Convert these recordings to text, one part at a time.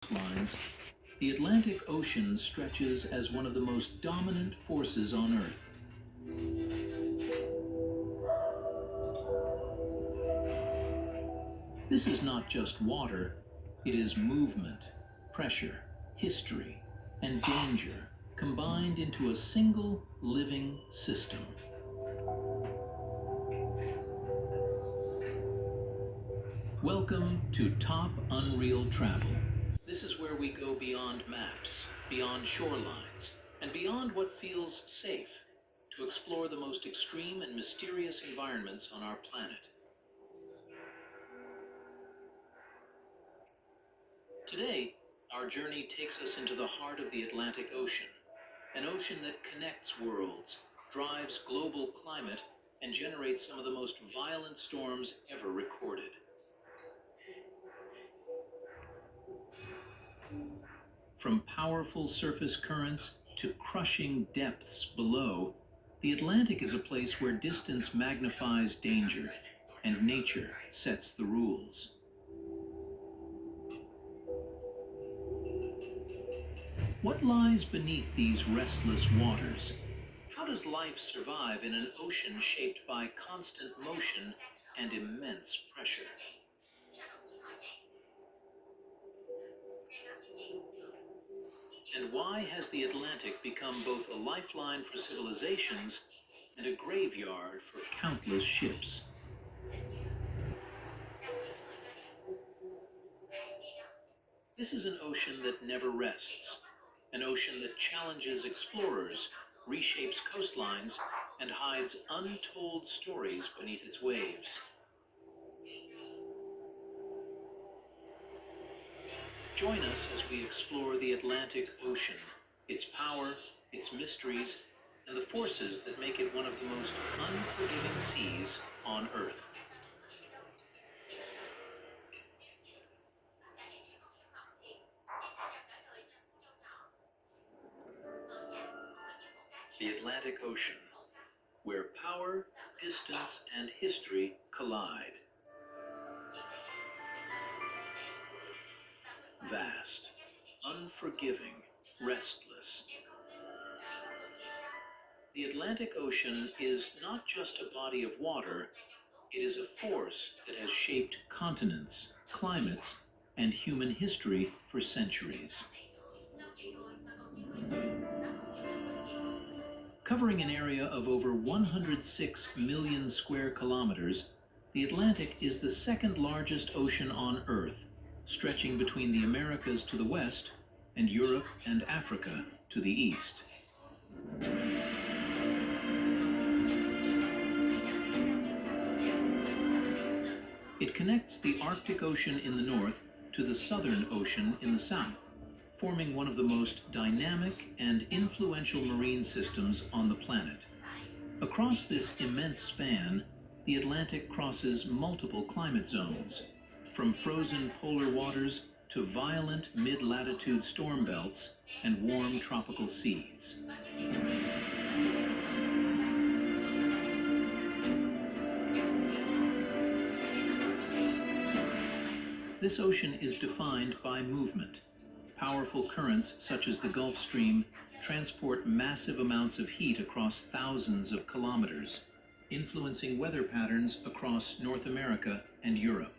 coastlines, the Atlantic Ocean stretches as one of the most dominant forces on Earth. This is not just water, it is movement, pressure, history, and danger combined into a single living system. Welcome to Top Unreal Travel. This is where we go beyond maps, beyond shorelines, and beyond what feels safe to explore the most extreme and mysterious environments on our planet. Today, our journey takes us into the heart of the Atlantic Ocean, an ocean that connects worlds, drives global climate, and generates some of the most violent storms ever recorded. From powerful surface currents to crushing depths below, the Atlantic is a place where distance magnifies danger, and nature sets the rules. What lies beneath these restless waters? How does life survive in an ocean shaped by constant motion and immense pressure? And why has the Atlantic become both a lifeline for civilizations and a graveyard for countless ships? This is an ocean that never rests, an ocean that challenges explorers, reshapes coastlines, and hides untold stories beneath its waves. Join us as we explore the Atlantic Ocean, its power, its mysteries, and the forces that make it one of the most unforgiving seas on Earth. The Atlantic Ocean, where power, distance, and history collide. Vast, unforgiving, restless. The Atlantic Ocean is not just a body of water, it is a force that has shaped continents, climates, and human history for centuries. Covering an area of over 106 million square kilometers, the Atlantic is the second largest ocean on Earth, stretching between the Americas to the west and Europe and Africa to the east. It connects the Arctic Ocean in the north to the Southern Ocean in the south, forming one of the most dynamic and influential marine systems on the planet. Across this immense span, the Atlantic crosses multiple climate zones, from frozen polar waters to violent mid-latitude storm belts and warm tropical seas. This ocean is defined by movement. Powerful currents such as the Gulf Stream transport massive amounts of heat across thousands of kilometers, influencing weather patterns across North America and Europe.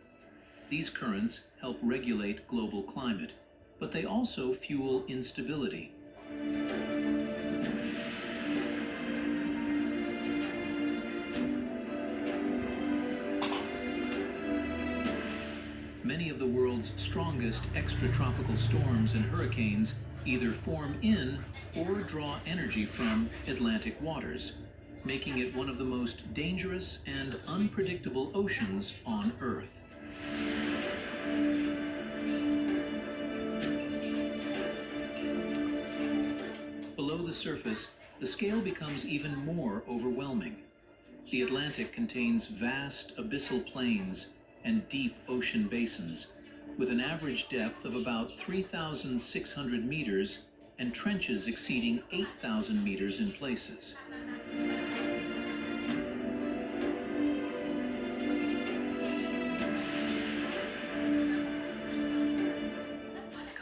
These currents help regulate global climate, but they also fuel instability. Many of the world's strongest extratropical storms and hurricanes either form in or draw energy from Atlantic waters, making it one of the most dangerous and unpredictable oceans on Earth. Below the surface, the scale becomes even more overwhelming. The Atlantic contains vast abyssal plains and deep ocean basins, with an average depth of about 3,600 meters and trenches exceeding 8,000 meters in places.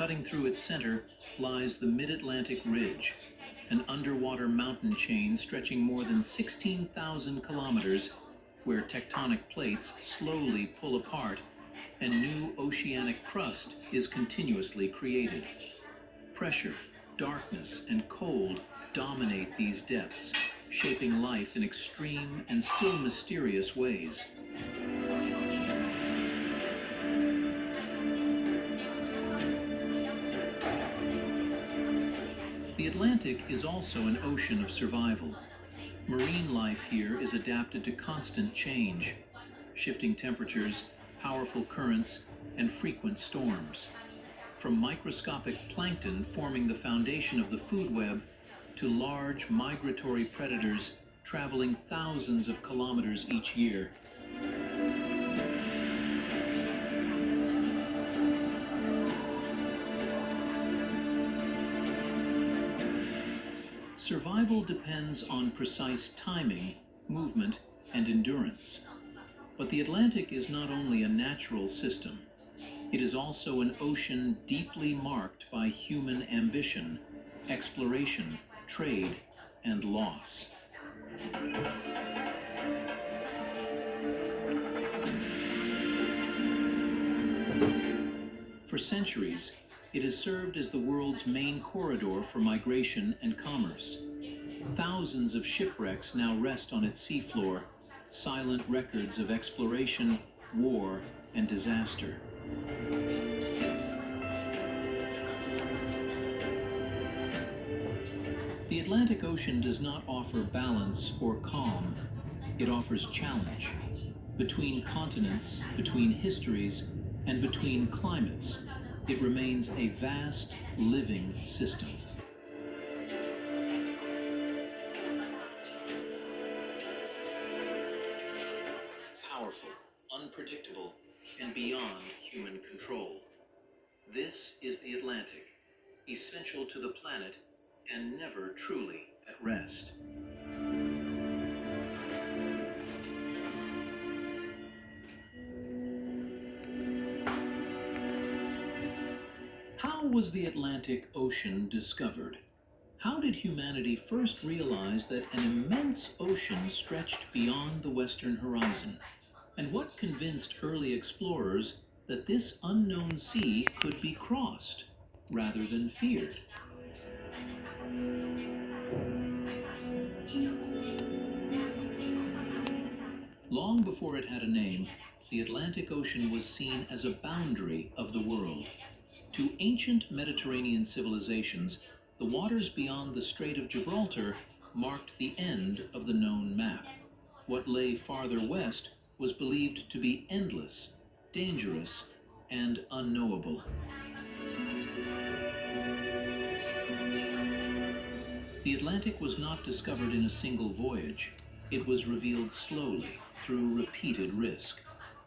Cutting through its center lies the Mid-Atlantic Ridge, an underwater mountain chain stretching more than 16,000 kilometers, where tectonic plates slowly pull apart and new oceanic crust is continuously created. Pressure, darkness, and cold dominate these depths, shaping life in extreme and still mysterious ways. The Atlantic is also an ocean of survival. Marine life here is adapted to constant change, shifting temperatures, powerful currents, and frequent storms. From microscopic plankton forming the foundation of the food web to large migratory predators traveling thousands of kilometers each year. Survival depends on precise timing, movement, and endurance. But the Atlantic is not only a natural system. It is also an ocean deeply marked by human ambition, exploration, trade, and loss. For centuries, it has served as the world's main corridor for migration and commerce. Thousands of shipwrecks now rest on its seafloor, silent records of exploration, war, and disaster. The Atlantic Ocean does not offer balance or calm. It offers challenge. Between continents, between histories, and between climates, it remains a vast, living system. Powerful, unpredictable, and beyond human control. This is the Atlantic, essential to the planet and never truly at rest. How was the Atlantic Ocean discovered? How did humanity first realize that an immense ocean stretched beyond the western horizon? And what convinced early explorers that this unknown sea could be crossed rather than feared? Long before it had a name, the Atlantic Ocean was seen as a boundary of the world. To ancient Mediterranean civilizations, the waters beyond the Strait of Gibraltar marked the end of the known map. What lay farther west was believed to be endless, dangerous, and unknowable. The Atlantic was not discovered in a single voyage. It was revealed slowly through repeated risk.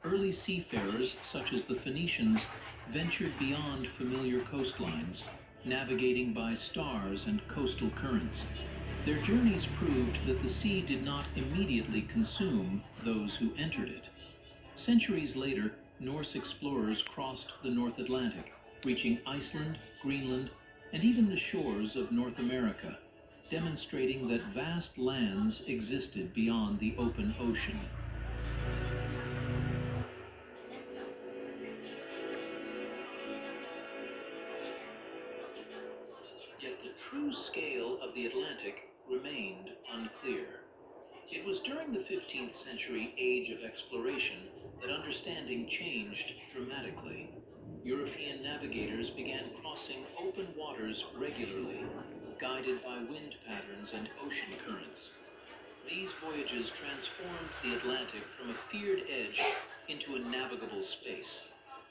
Early seafarers, such as the Phoenicians, ventured beyond familiar coastlines, navigating by stars and coastal currents. Their journeys proved that the sea did not immediately consume those who entered it. Centuries later, Norse explorers crossed the North Atlantic, reaching Iceland, Greenland, and even the shores of North America, demonstrating that vast lands existed beyond the open ocean. Yet the true scale of the Atlantic remained unclear. It was during the 15th century age of exploration that understanding changed dramatically. European navigators began crossing open waters regularly, guided by wind patterns and ocean currents. These voyages transformed the Atlantic from a feared edge into a navigable space,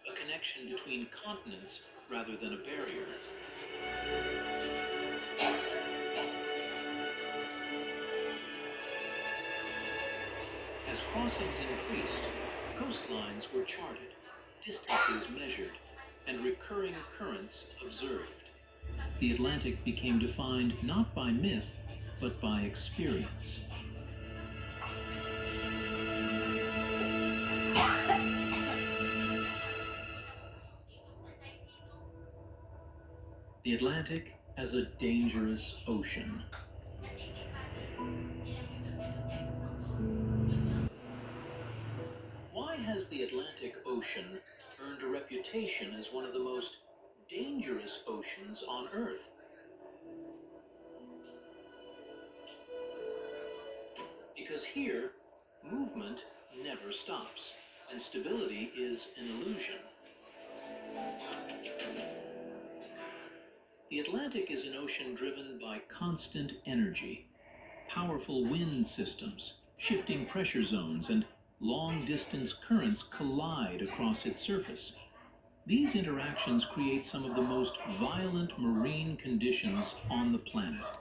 a connection between continents rather than a barrier. As crossings increased, coastlines were charted, distances measured, and recurring currents observed. The Atlantic became defined not by myth, but by experience. The Atlantic as a dangerous ocean. Why has the Atlantic Ocean earned a reputation as one of the most dangerous oceans on Earth? Because here, movement never stops, and stability is an illusion. The Atlantic is an ocean driven by constant energy. Powerful wind systems, shifting pressure zones, and long-distance currents collide across its surface. These interactions create some of the most violent marine conditions on the planet.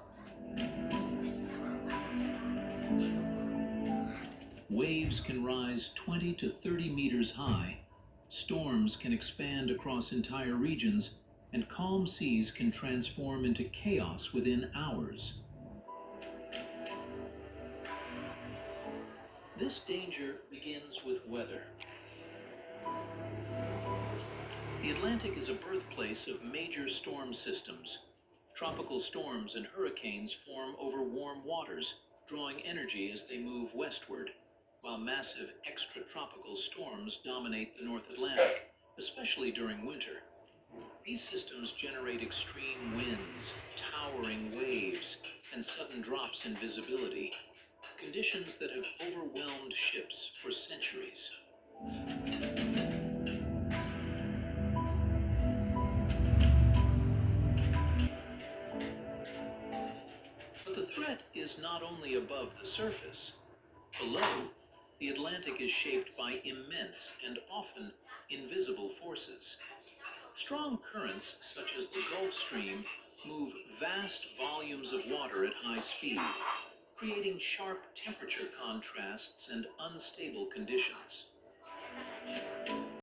Waves can rise 20 to 30 meters high. Storms can expand across entire regions, and calm seas can transform into chaos within hours. This danger begins with weather. The Atlantic is a birthplace of major storm systems. Tropical storms and hurricanes form over warm waters, drawing energy as they move westward, while massive extratropical storms dominate the North Atlantic, especially during winter. These systems generate extreme winds, towering waves, and sudden drops in visibility, conditions that have overwhelmed ships for centuries. But the threat is not only above the surface. Below, the Atlantic is shaped by immense and often invisible forces. Strong currents, such as the Gulf Stream, move vast volumes of water at high speed, creating sharp temperature contrasts and unstable conditions.